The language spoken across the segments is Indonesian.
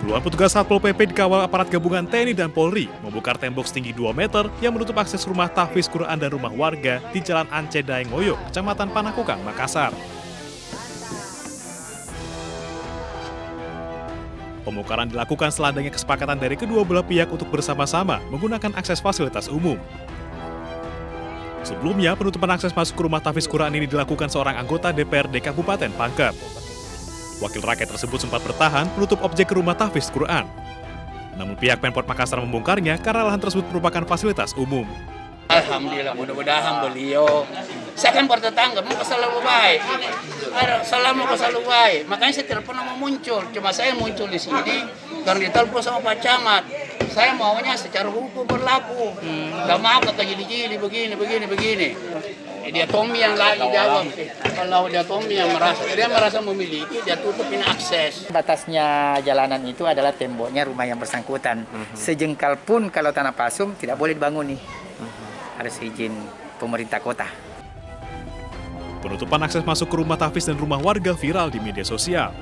Puluhan petugas Satpol PP dikawal aparat gabungan TNI dan Polri membongkar tembok setinggi 2 meter yang menutup akses rumah tahfiz Quran dan rumah warga di Jalan Ance Daengoyo, Kecamatan Panakukang, Makassar. Pembongkaran dilakukan setelah adanya kesepakatan dari kedua belah pihak untuk bersama-sama menggunakan akses fasilitas umum. Sebelumnya, penutupan akses masuk ke rumah tahfiz Quran ini dilakukan seorang anggota DPRD Kabupaten Pangkep. Wakil rakyat tersebut sempat bertahan menutup objek ke rumah tahfiz Quran. Namun pihak Pemkot Makassar membongkarnya karena lahan tersebut merupakan fasilitas umum. Alhamdulillah, mudah-mudahan beliau, saya kan bertetangga, mau selalu baik, selalu baik. Makanya saya tidak pernah mau muncul, cuma saya muncul di sini karena ditelepon sama Pak Camat. Saya maunya secara hukum berlaku, nggak mau kata gini-gini, begini. Dia Tommy yang lagi jawab. Kalau dia Tommy yang merasa memiliki, dia tutupin akses. Batasnya jalanan itu adalah temboknya rumah yang bersangkutan. Sejengkal pun kalau tanah pasum tidak boleh dibangun nih. Harus izin pemerintah kota. Penutupan akses masuk ke rumah tahfiz dan rumah warga viral di media sosial.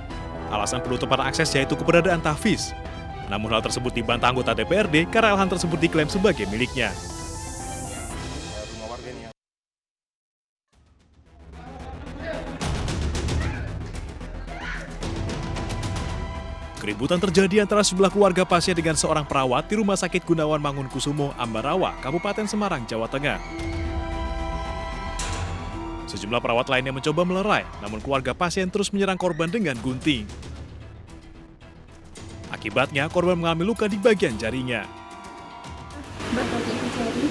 Alasan penutupan akses yaitu keberadaan tahfiz. Namun hal tersebut dibantah anggota DPRD karena lahan tersebut diklaim sebagai miliknya. Keributan terjadi antara sejumlah keluarga pasien dengan seorang perawat di Rumah Sakit Gunawan Mangunkusumo, Ambarawa, Kabupaten Semarang, Jawa Tengah. Sejumlah perawat lainnya mencoba melerai, namun keluarga pasien terus menyerang korban dengan gunting. Akibatnya, korban mengalami luka di bagian jarinya. Mbak, di jari.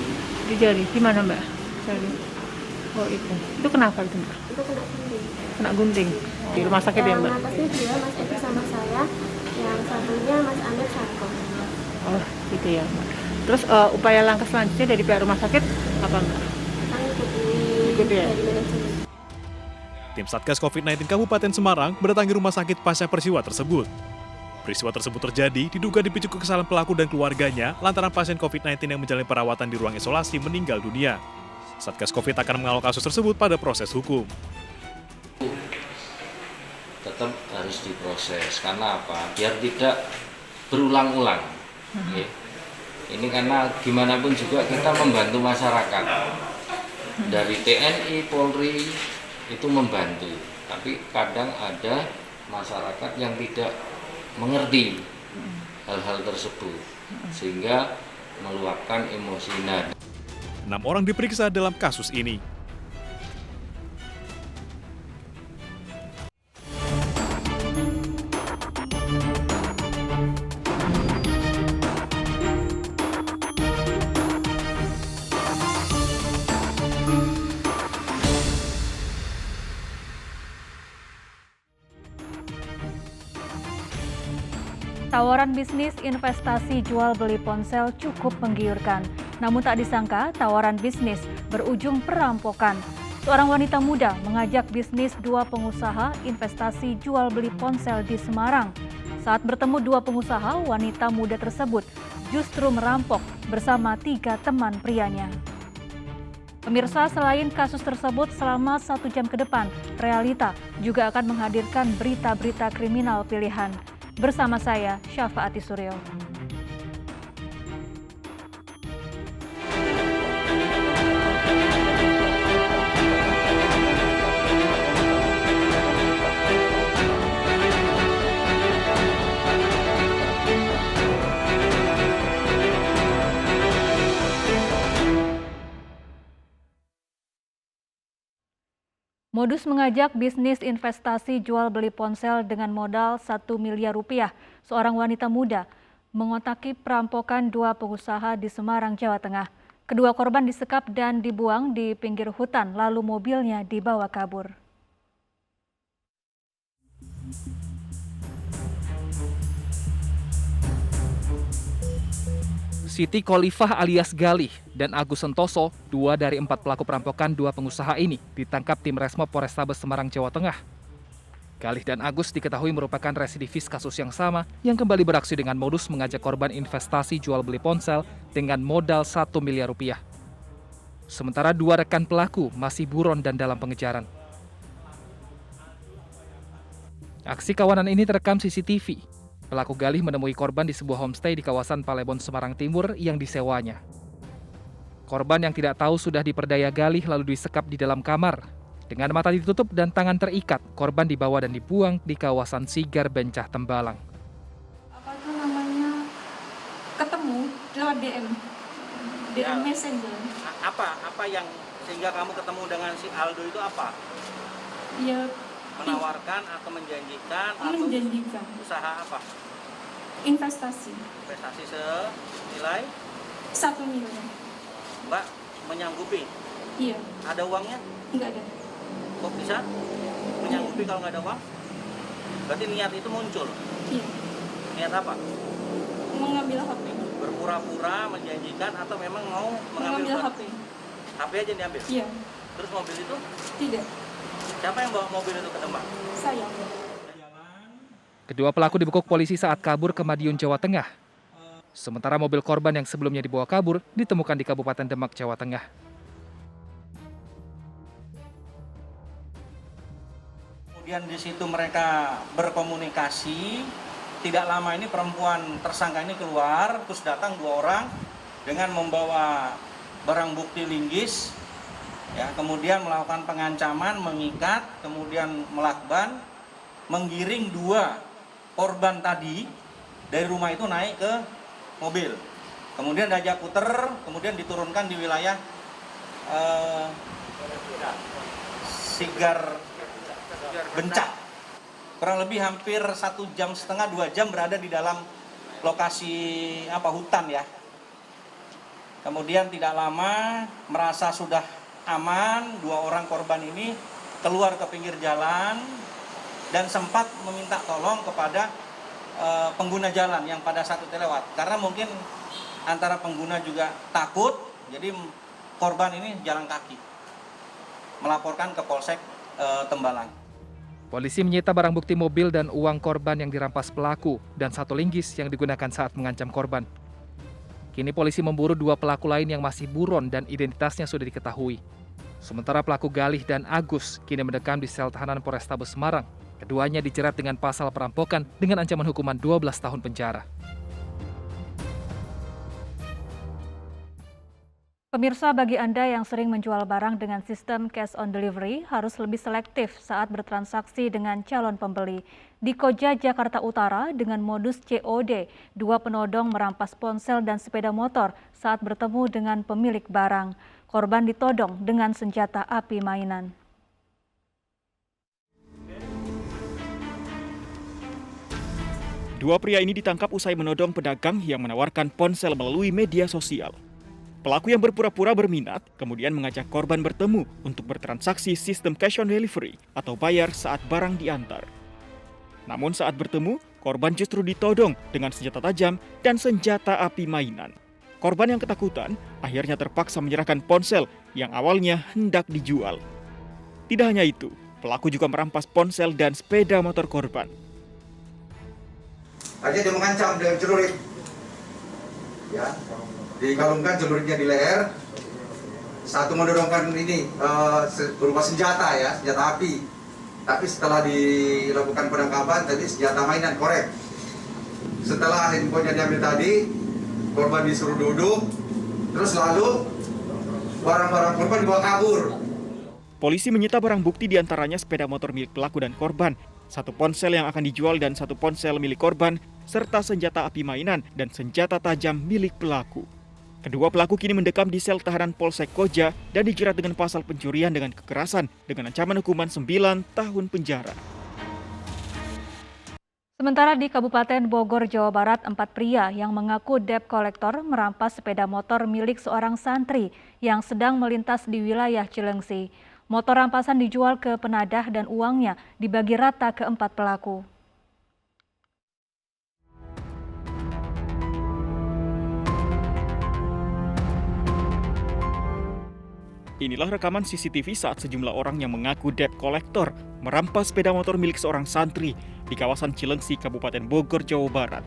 Di jari, di mana Mbak? Jari. Oh itu. Itu kenapa itu Mbak? Itu kena gunting. Kena gunting? Di rumah sakit ya Mbak? Yang atasnya dia, Mas Edi sama saya. Yang satunya Mas Amir Sarko. Oh gitu ya Mbak. Terus upaya langkah selanjutnya dari pihak rumah sakit apa Mbak? Kita Ikuti ya? dari manajemen. Tim Satgas COVID-19 Kabupaten Semarang berdatangi rumah sakit pasca peristiwa tersebut. Peristiwa tersebut terjadi diduga dipicu kekesalan pelaku dan keluarganya lantaran pasien COVID-19 yang menjalani perawatan di ruang isolasi meninggal dunia. Satgas COVID akan mengawal kasus tersebut pada proses hukum. Tetap harus diproses, karena apa? Biar tidak berulang-ulang. Ini karena gimana pun juga kita membantu masyarakat. Dari TNI, Polri itu membantu, tapi kadang ada masyarakat yang tidak mengerti hal-hal tersebut sehingga meluapkan emosi. 6 orang diperiksa dalam kasus ini. Tawaran bisnis investasi jual beli ponsel cukup menggiurkan. Namun tak disangka tawaran bisnis berujung perampokan. Seorang wanita muda mengajak bisnis dua pengusaha investasi jual beli ponsel di Semarang. Saat bertemu dua pengusaha, wanita muda tersebut justru merampok bersama 3 teman prianya. Pemirsa, selain kasus tersebut selama 1 jam ke depan, Realita juga akan menghadirkan berita-berita kriminal pilihan. Bersama saya, Syafaati Suryo. Modus mengajak bisnis investasi jual beli ponsel dengan modal 1 miliar rupiah. Seorang wanita muda mengotaki perampokan 2 pengusaha di Semarang, Jawa Tengah. Kedua korban disekap dan dibuang di pinggir hutan, lalu mobilnya dibawa kabur. Siti Khalifah alias Galih dan Agus Sentoso, 2 dari 4 pelaku perampokan 2 pengusaha ini, ditangkap tim Resmob Polrestabes Semarang, Jawa Tengah. Galih dan Agus diketahui merupakan residivis kasus yang sama yang kembali beraksi dengan modus mengajak korban investasi jual beli ponsel dengan modal 1 miliar rupiah. Sementara 2 rekan pelaku masih buron dan dalam pengejaran. Aksi kawanan ini terekam CCTV. Pelaku Galih menemui korban di sebuah homestay di kawasan Palembon, Semarang Timur yang disewanya. Korban yang tidak tahu sudah diperdaya Galih lalu disekap di dalam kamar. Dengan mata ditutup dan tangan terikat, korban dibawa dan dibuang di kawasan Sigar, Bencah, Tembalang. Apa itu namanya? Ketemu lewat DM Messenger. Apa yang sehingga kamu ketemu dengan si Aldo itu apa? Ya, menawarkan atau menjanjikan usaha apa? Investasi senilai 1 miliar. Mbak menyanggupi? Iya. Ada uangnya? Enggak ada. Kok bisa menyanggupi kalau nggak ada uang? Berarti niat itu muncul? Iya. Niat apa? Mengambil HP. Berpura-pura menjanjikan atau memang mau mengambil HP? HP aja diambil? Iya. Terus mobil itu? Tidak. Siapa yang bawa mobil itu ke Demak? Saya. Kedua pelaku dibekuk polisi saat kabur ke Madiun, Jawa Tengah. Sementara mobil korban yang sebelumnya dibawa kabur ditemukan di Kabupaten Demak, Jawa Tengah. Kemudian di situ mereka berkomunikasi. Tidak lama ini perempuan tersangka ini keluar, terus datang 2 orang dengan membawa barang bukti linggis. Ya, kemudian melakukan pengancaman, mengikat, kemudian melakban, menggiring 2 korban tadi dari rumah itu naik ke mobil. Kemudian diajak puter, kemudian diturunkan di wilayah Sigar, Bencah. Kurang lebih hampir 1,5 jam, 2 jam berada di dalam lokasi hutan ya. Kemudian tidak lama merasa sudah aman, 2 orang korban ini keluar ke pinggir jalan dan sempat meminta tolong kepada pengguna jalan yang pada saat itu lewat. Karena mungkin antara pengguna juga takut, jadi korban ini jalan kaki melaporkan ke Polsek Tembalang. Polisi menyita barang bukti mobil dan uang korban yang dirampas pelaku dan 1 linggis yang digunakan saat mengancam korban. Kini polisi memburu 2 pelaku lain yang masih buron dan identitasnya sudah diketahui. Sementara pelaku Galih dan Agus kini mendekam di sel tahanan Polrestabes Semarang. Keduanya dijerat dengan pasal perampokan dengan ancaman hukuman 12 tahun penjara. Pemirsa, bagi Anda yang sering menjual barang dengan sistem cash on delivery harus lebih selektif saat bertransaksi dengan calon pembeli. Di Koja, Jakarta Utara, dengan modus COD, 2 penodong merampas ponsel dan sepeda motor saat bertemu dengan pemilik barang. Korban ditodong dengan senjata api mainan. Dua pria ini ditangkap usai menodong pedagang yang menawarkan ponsel melalui media sosial. Pelaku yang berpura-pura berminat kemudian mengajak korban bertemu untuk bertransaksi sistem cash on delivery atau bayar saat barang diantar. Namun saat bertemu, korban justru ditodong dengan senjata tajam dan senjata api mainan. Korban yang ketakutan akhirnya terpaksa menyerahkan ponsel yang awalnya hendak dijual. Tidak hanya itu, pelaku juga merampas ponsel dan sepeda motor korban. Akhirnya dia mengancam dengan celurit. Ya. Dikalungkan celuritnya di leher, satu mendorongkan ini berupa senjata ya, senjata api. Tapi setelah dilakukan penangkapan tadi senjata mainan, korek. Setelah handphonenya diambil tadi, korban disuruh duduk, terus lalu barang-barang korban dibawa kabur. Polisi menyita barang bukti diantaranya sepeda motor milik pelaku dan korban, 1 ponsel yang akan dijual dan 1 ponsel milik korban, serta senjata api mainan dan senjata tajam milik pelaku. Kedua pelaku kini mendekam di sel tahanan Polsek Koja dan dijerat dengan pasal pencurian dengan kekerasan dengan ancaman hukuman 9 tahun penjara. Sementara di Kabupaten Bogor, Jawa Barat, 4 pria yang mengaku debt collector merampas sepeda motor milik seorang santri yang sedang melintas di wilayah Cilengsi. Motor rampasan dijual ke penadah dan uangnya dibagi rata ke 4 pelaku. Inilah rekaman CCTV saat sejumlah orang yang mengaku debt collector merampas sepeda motor milik seorang santri di kawasan Cilengsi, Kabupaten Bogor, Jawa Barat.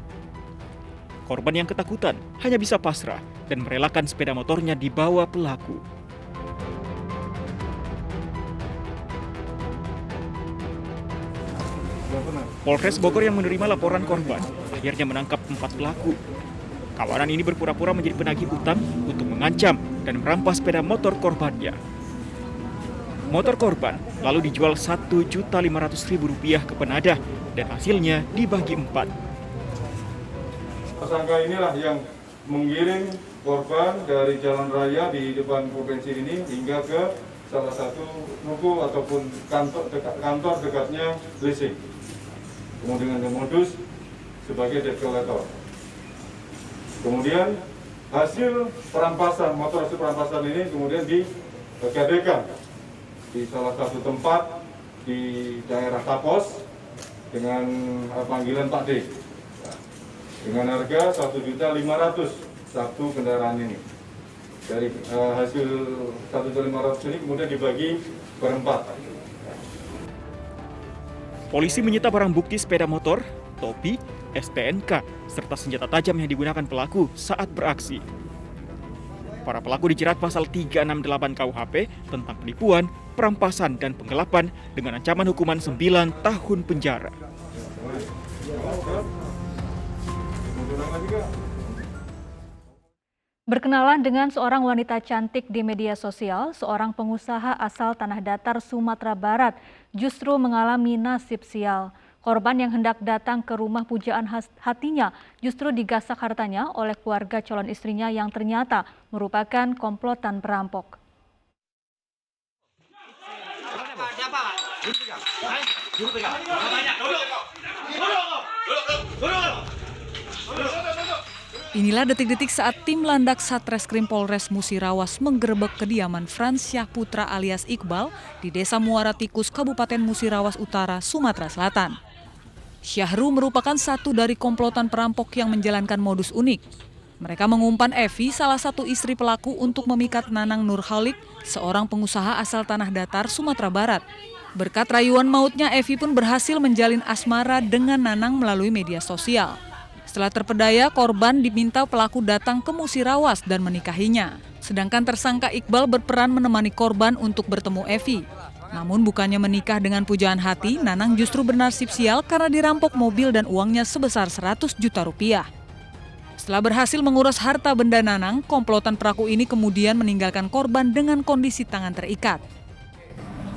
Korban yang ketakutan hanya bisa pasrah dan merelakan sepeda motornya dibawa pelaku. Polres Bogor yang menerima laporan korban akhirnya menangkap 4 pelaku. Kawanan ini berpura-pura menjadi penagih utang untuk mengancam dan merampas sepeda motor korbannya. Motor korban lalu dijual Rp1.500.000 ke penadah dan hasilnya dibagi 4. Tersangka inilah yang menggiring korban dari jalan raya di depan provinsi ini hingga ke salah satu ruko ataupun kantor dekatnya leasing. Kemudian dengan modus sebagai debt collector. Kemudian hasil perampasan, motor hasil perampasan ini kemudian digadekan di salah satu tempat di daerah Tapos dengan panggilan Pak D. Dengan harga Rp1.500.000 satu kendaraan ini. Dari hasil Rp1.500.000 ini kemudian dibagi berempat. Polisi menyita barang bukti sepeda motor, topi, STNK, serta senjata tajam yang digunakan pelaku saat beraksi. Para pelaku dijerat pasal 368 KUHP tentang penipuan, perampasan, dan penggelapan dengan ancaman hukuman 9 tahun penjara. Berkenalan dengan seorang wanita cantik di media sosial, seorang pengusaha asal Tanah Datar, Sumatera Barat justru mengalami nasib sial. Korban yang hendak datang ke rumah pujaan hatinya justru digasak hartanya oleh keluarga calon istrinya yang ternyata merupakan komplotan perampok. Inilah detik-detik saat tim landak Satreskrim Polres Musirawas menggerebek kediaman Frans Syahputra alias Iqbal di Desa Muara Tikus, Kabupaten Musirawas Utara, Sumatera Selatan. Syahru merupakan satu dari komplotan perampok yang menjalankan modus unik. Mereka mengumpan Evi, salah satu istri pelaku, untuk memikat Nanang Nurhalik, seorang pengusaha asal Tanah Datar, Sumatera Barat. Berkat rayuan mautnya, Evi pun berhasil menjalin asmara dengan Nanang melalui media sosial. Setelah terpedaya, korban diminta pelaku datang ke Musirawas dan menikahinya. Sedangkan tersangka Iqbal berperan menemani korban untuk bertemu Evi. Namun bukannya menikah dengan pujaan hati, Nanang justru bernasib sial karena dirampok mobil dan uangnya sebesar 100 juta rupiah. Setelah berhasil menguras harta benda Nanang, komplotan pelaku ini kemudian meninggalkan korban dengan kondisi tangan terikat.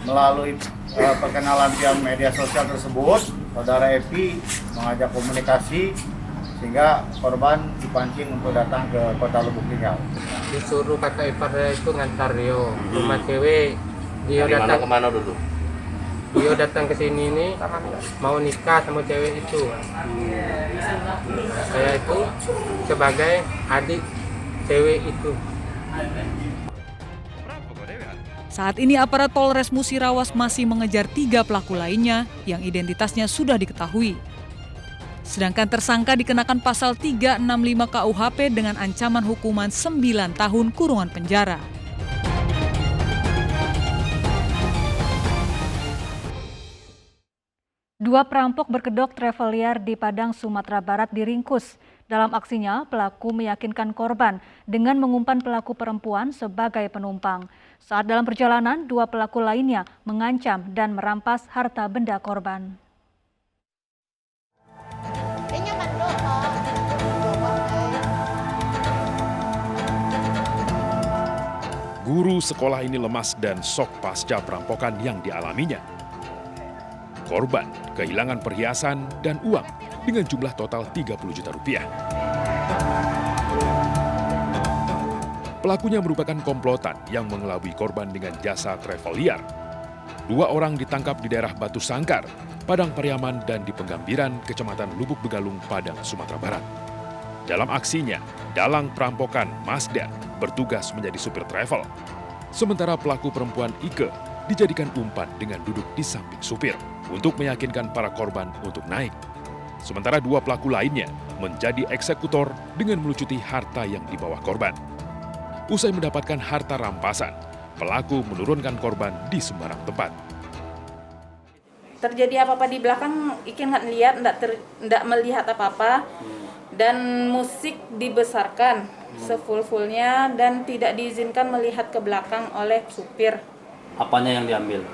Melalui perkenalan via media sosial tersebut, saudara Evi mengajak komunikasi sehingga korban dipancing untuk datang ke Kota Lubuk Linggau. Disuruh kakak iparnya itu ngantar Rio, rumah cewek. Dia datang kemana dulu? Dia datang ke sini nih mau nikah sama cewek itu. Saya itu sebagai adik cewek itu. Saat ini aparat Polres Musirawas masih mengejar 3 pelaku lainnya yang identitasnya sudah diketahui. Sedangkan tersangka dikenakan pasal 365 KUHP dengan ancaman hukuman 9 tahun kurungan penjara. Dua perampok berkedok travel liar di Padang, Sumatera Barat diringkus. Dalam aksinya, pelaku meyakinkan korban dengan mengumpan pelaku perempuan sebagai penumpang. Saat dalam perjalanan, 2 pelaku lainnya mengancam dan merampas harta benda korban. Guru sekolah ini lemas dan shock pasca perampokan yang dialaminya. Korban kehilangan perhiasan dan uang dengan jumlah total 30 juta rupiah. Pelakunya merupakan komplotan yang mengelabui korban dengan jasa travel liar. 2 orang ditangkap di daerah Batu Sangkar, Padang Pariaman, dan di Penggambiran, Kecamatan Lubuk Begalung, Padang, Sumatera Barat. Dalam aksinya, dalang perampokan Mazda bertugas menjadi supir travel. Sementara pelaku perempuan Ike dijadikan umpan dengan duduk di samping supir untuk meyakinkan para korban untuk naik. Sementara 2 pelaku lainnya menjadi eksekutor dengan melucuti harta yang dibawa korban. Usai mendapatkan harta rampasan, pelaku menurunkan korban di sembarang tempat. Terjadi apa-apa di belakang, Ike nggak lihat, nggak melihat apa-apa. Dan musik dibesarkan sefull-fullnya dan tidak diizinkan melihat ke belakang oleh supir. Apanya yang diambil?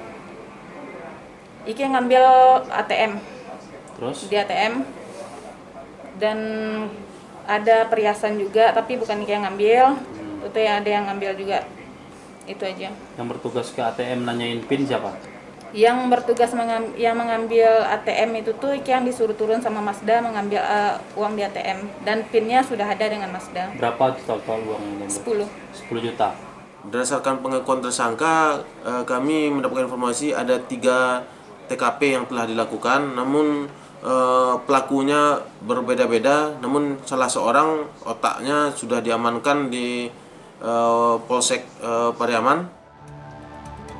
Ike ngambil ATM. Terus? Di ATM. Dan ada perhiasan juga, tapi bukan yang ngambil. Itu yang ada yang ngambil juga. Itu aja. Yang bertugas ke ATM nanyain PIN siapa? Yang bertugas yang mengambil ATM itu tuh yang disuruh turun sama Mazda mengambil uang di ATM. Dan PIN-nya sudah ada dengan Mazda. Berapa total uang yang diambil? 10 juta. Berdasarkan pengakuan tersangka, kami mendapatkan informasi ada 3 TKP yang telah dilakukan, namun pelakunya berbeda-beda, namun salah seorang otaknya sudah diamankan di Polsek Pariaman.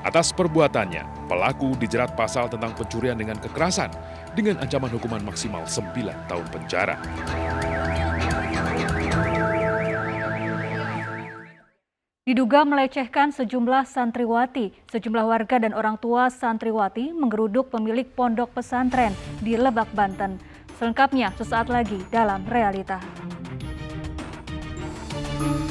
Atas perbuatannya, pelaku dijerat pasal tentang pencurian dengan kekerasan dengan ancaman hukuman maksimal 9 tahun penjara. Diduga melecehkan sejumlah santriwati, sejumlah warga dan orang tua santriwati menggeruduk pemilik pondok pesantren di Lebak, Banten. Selengkapnya sesaat lagi dalam Realita.